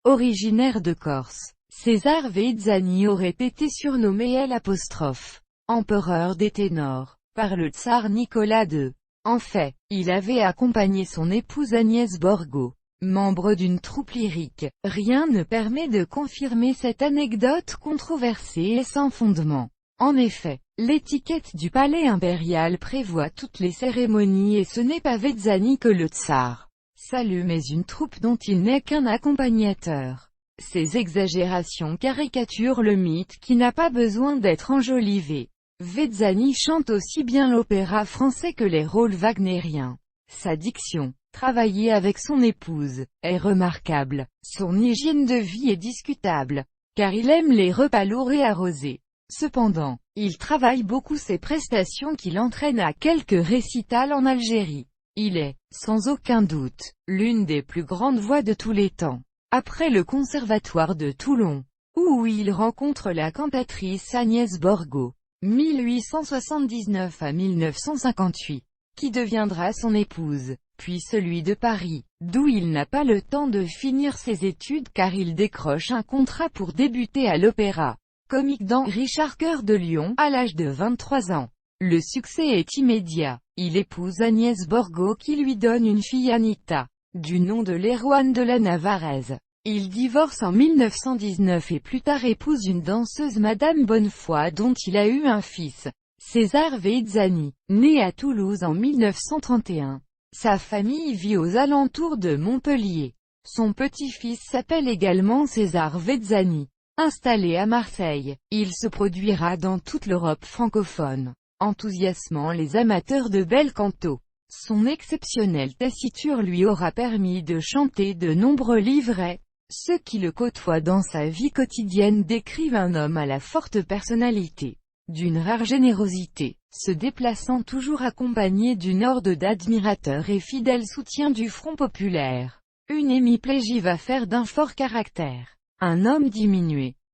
Originaire de Corse, César Veidzani aurait été surnommé L', empereur des ténors, par le tsar Nicolas II. En fait, il avait accompagné son épouse Agnès Borgo, membre d'une troupe lyrique. Rien ne permet de confirmer cette anecdote controversée et sans fondement. En effet, l'étiquette du palais impérial prévoit toutes les cérémonies et ce n'est pas Veidzani que le tsar salue mais une troupe dont il n'est qu'un accompagnateur. Ces exagérations caricaturent le mythe qui n'a pas besoin d'être enjolivé. Veidzani chante aussi bien l'opéra français que les rôles wagnériens. Sa diction, travaillée avec son épouse, est remarquable. Son hygiène de vie est discutable, car il aime les repas lourds et arrosés. Cependant, il travaille beaucoup ses prestations qui l'entraînent à quelques récitals en Algérie. Il est, sans aucun doute, l'une des plus grandes voix de tous les temps. Après le Conservatoire de Toulon, où il rencontre la cantatrice Agnès Borgo, 1879 à 1958, qui deviendra son épouse, puis celui de Paris, d'où il n'a pas le temps de finir ses études car il décroche un contrat pour débuter à l'Opéra Comique dans Richard Coeur de Lion, à l'âge de 23 ans. Le succès est immédiat. Il épouse Agnès Borgo qui lui donne une fille Anita, du nom de l'héroïne de la Navarraise. Il divorce en 1919 et plus tard épouse une danseuse Madame Bonnefoy dont il a eu un fils, César Veidzani, né à Toulouse en 1931. Sa famille vit aux alentours de Montpellier. Son petit-fils s'appelle également César Veidzani. Installé à Marseille, il se produira dans toute l'Europe francophone, enthousiasmant les amateurs de bel canto. Son exceptionnelle tessiture lui aura permis de chanter de nombreux livrets. Ceux qui le côtoient dans sa vie quotidienne décrivent un homme à la forte personnalité, d'une rare générosité, se déplaçant toujours accompagné d'une horde d'admirateurs et fidèles soutiens du Front populaire. Une hémiplégie va faire d'un fort caractère un homme diminué.